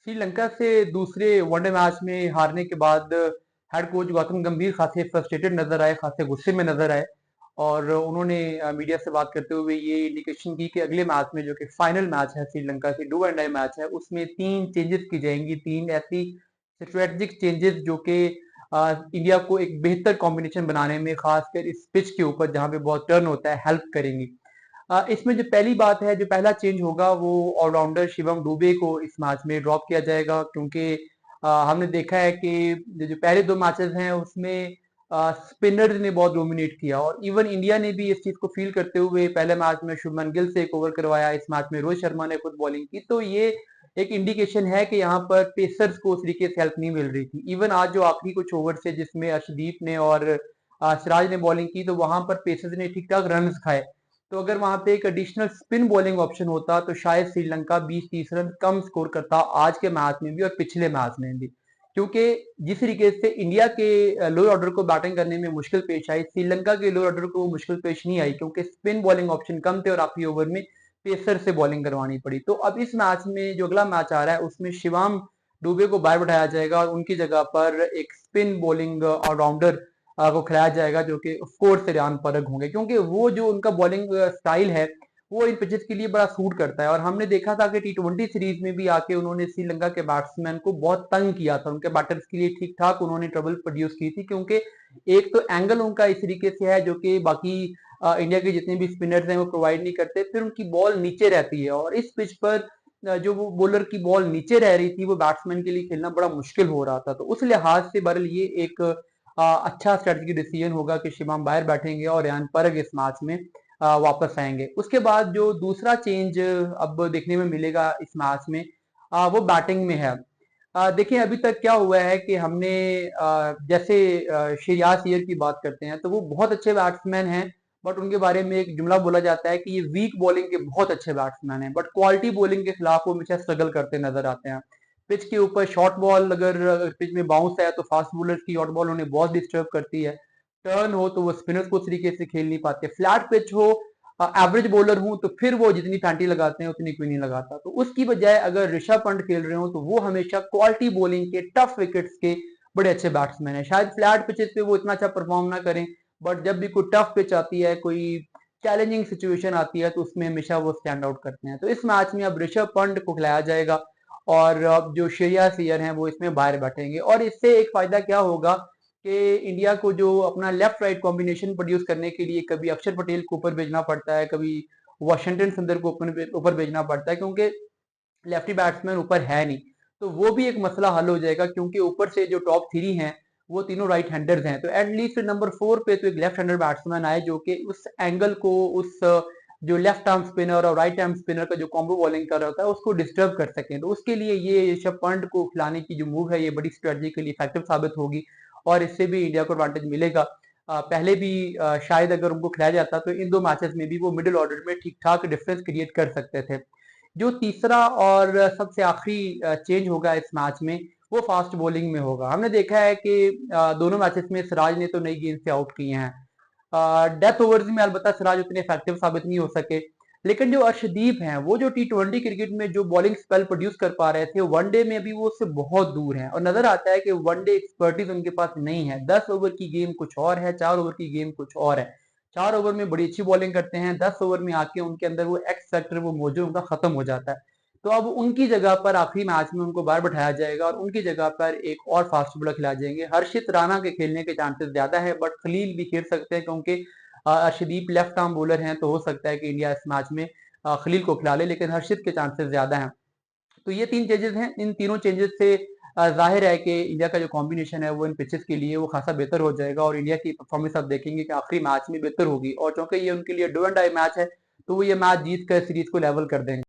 श्रीलंका से दूसरे one day match में हारने के बाद हेड कोच गौतम गंभीर खासे फ्रस्ट्रेटेड नजर आए, खासे गुस्से में नजर आए। और उन्होंने मीडिया से बात करते हुए ये इंडिकेशन की कि अगले मैच में जो कि फाइनल मैच है श्रीलंका की डू एंड डाई मैच है, उसमें 3 चेंजेस की जाएंगी, 3 ऐसी स्ट्रेटेजिक चेंजेस जो कि इंडिया को एक बेहतर कॉम्बिनेशन बनाने में, खासकर इस पिच के ऊपर जहां पे बहुत टर्न होता है, हेल्प करेंगी। इसमें जो पहली बात है, जो पहला चेंज होगा वो ऑलराउंडर शिवम दुबे को इस मैच में ड्रॉप किया जाएगा, क्योंकि हमने देखा है कि जो पहले 2 मैचेस हैं उसमें स्पिनर्स ने बहुत डोमिनेट किया, और इवन इंडिया ने भी इस चीज को फील करते हुए पहले मैच में शुभमन गिल से एक ओवर करवाया, इस मैच में रोहित शर्मा ने खुद बॉलिंग की। तो ये एक इंडिकेशन है कि यहाँ पर पेसर्स को उस तरीके से हेल्प नहीं मिल रही थी। इवन आज जो आखिरी कुछ ओवर से जिसमें अर्शदीप ने और सिराज ने बॉलिंग की, तो वहां पर पेसर्स ने ठीक ठाक रन खाए। तो अगर वहां पे एक एडिशनल स्पिन बॉलिंग ऑप्शन होता तो शायद श्रीलंका 20-30 रन कम स्कोर करता आज के मैच में भी और पिछले मैच में भी, क्योंकि जिस तरीके से इंडिया के लोअर ऑर्डर को बैटिंग करने में मुश्किल पेश आई, श्रीलंका के लोअर ऑर्डर को मुश्किल पेश नहीं आई, क्योंकि स्पिन बॉलिंग ऑप्शन कम थे और आखिरी ओवर में पेसर से बॉलिंग करवानी पड़ी। तो अब इस मैच में जो अगला मैच आ रहा है उसमें शिवाम दुबे को बाहर बैठाया जाएगा और उनकी जगह पर एक स्पिन बॉलिंग ऑलराउंडर को खिलाया जाएगा, जो कि ऑफ कोर्स रियान परग होंगे, क्योंकि वो जो उनका बॉलिंग स्टाइल है वो इन पिचेस के लिए बड़ा सूट करता है। और हमने देखा था कि टी20 सीरीज में भी आके उन्होंने श्रीलंका के बैट्समैन को बहुत तंग किया था, उनके बैटर्स के लिए ठीक ठाक उन्होंने ट्रबल प्रोड्यूस की थी, क्योंकि एक तो एंगल उनका इस तरीके से है जो कि बाकी इंडिया के जितने भी स्पिनर्स हैं वो प्रोवाइड नहीं करते, फिर उनकी बॉल नीचे रहती है, और इस पिच पर जो वो बॉलर की बॉल नीचे रह रही थी वो बैट्समैन के लिए खेलना बड़ा मुश्किल हो रहा था। तो उस लिहाज से बहरहाल ये एक अच्छा स्ट्रेटजी डिसीजन होगा कि शिवम बाहर बैठेंगे और रियान परग इस मैच में वापस आएंगे। उसके बाद जो दूसरा चेंज अब देखने में मिलेगा इस मैच में, वो बैटिंग में है। देखिए अभी तक क्या हुआ है कि हमने जैसे श्रेयास अय्यर की बात करते हैं तो वो बहुत अच्छे बैट्समैन हैं, बट उनके बारे में एक जुमला बोला जाता है कि ये वीक बॉलिंग के बहुत अच्छे बैट्समैन हैं, बट क्वालिटी बॉलिंग के खिलाफ वो हमेशा स्ट्रगल करते नजर आते हैं। पिच के ऊपर शॉर्ट बॉल अगर पिच में बाउंस है तो फास्ट बॉलर की शॉर्ट बॉल उन्हें बहुत डिस्टर्ब करती है। टर्न हो तो वो स्पिनर्स को उस तरीके से खेल नहीं पाते। फ्लैट पिच हो, एवरेज बॉलर हूं तो फिर वो जितनी पैंटी लगाते हैं उतनी कोई नहीं लगाता। तो उसकी बजाय अगर ऋषभ पंत खेल रहे हो तो वो हमेशा क्वालिटी बॉलिंग के, टफ विकेट्स के बड़े अच्छे बैट्समैन है। शायद फ्लैट पिचेस पे वो इतना अच्छा परफॉर्म ना करें, बट जब भी कोई टफ पिच आती है, कोई चैलेंजिंग सिचुएशन आती है, तो उसमें हमेशा वो स्टैंड आउट करते हैं। तो इस मैच में अब ऋषभ पंत को खिलाया जाएगा और अब जो श्रेयस अय्यर हैं वो इसमें बाहर बैठेंगे। और इससे एक फायदा क्या होगा कि इंडिया को जो अपना लेफ्ट राइट कॉम्बिनेशन प्रोड्यूस करने के लिए कभी अक्षर पटेल को ऊपर भेजना पड़ता है, कभी वाशिंगटन सुंदर को ऊपर भेजना पड़ता है, क्योंकि लेफ्टी बैट्समैन ऊपर है नहीं। तो वो भी एक मसला हल हो जाएगा, क्योंकि ऊपर से जो टॉप 3 हैं वो तीनों राइट हैंडर्स हैं। तो एटलीस्ट नंबर 4 पे तो एक लेफ्ट हैंडर बैट्समैन आए जो कि उस एंगल को, उस जो लेफ्ट आर्म स्पिनर और राइट आर्म स्पिनर का जो कॉम्बो बॉलिंग कर रहा होता है उसको डिस्टर्ब कर सकें। तो उसके लिए ये ऋषभ पंत को खिलाने की जो मूव है ये बड़ी स्ट्रेटजिकली इफेक्टिव साबित होगी और इससे भी इंडिया को एडवांटेज मिलेगा। पहले भी शायद अगर उनको खिलाया जाता तो इन 2 मैचेस में भी वो मिडिल ऑर्डर में ठीक ठाक डिफरेंस क्रिएट कर सकते थे। जो तीसरा और सबसे आखिरी चेंज होगा इस मैच में वो फास्ट बॉलिंग में होगा। हमने देखा है कि दोनों मैचेस में सिराज ने तो नई गेंद से आउट किए हैं। डेथ ओवर्स में अलबत्ता सिराज उतने इफेक्टिव साबित नहीं हो सके, लेकिन जो अर्शदीप हैं वो जो टी20 क्रिकेट में जो बॉलिंग स्पेल प्रोड्यूस कर पा रहे थे, वनडे में भी वो उससे बहुत दूर हैं, और नजर आता है कि वनडे एक्सपर्टीज उनके पास नहीं है। 10 ओवर की गेम कुछ और है, 4 ओवर की गेम कुछ और है। 4 ओवर में बड़ी अच्छी बॉलिंग करते हैं, 10 ओवर में आके उनके अंदर वो एक्स फैक्टर वो मौजूद उनका खत्म हो जाता है। तो अब उनकी जगह पर आखिरी मैच में उनको बाहर बैठाया जाएगा और उनकी जगह पर एक और फास्ट बॉलर खिलाए जाएंगे। हर्षित राणा के खेलने के चांसेस ज्यादा है, बट खलील भी खेल सकते हैं, क्योंकि अर्शदीप लेफ्ट आर्म बॉलर हैं, तो हो सकता है कि इंडिया इस मैच में खलील को खिला ले, लेकिन हर्षित के चांसेस ज्यादा हैं। तो ये 3 चेंजेस हैं। इन तीनों चेंजेस से जाहिर है कि इंडिया का जो कॉम्बिनेशन है वो इन पिचेस के लिए वो खासा बेहतर हो जाएगा और इंडिया की परफॉर्मेंस आप देखेंगे कि आखिरी मैच में बेहतर होगी, और चूंकि ये उनके लिए डू एंड डाई मैच है तो वो ये मैच जीत कर सीरीज को लेवल कर देंगे।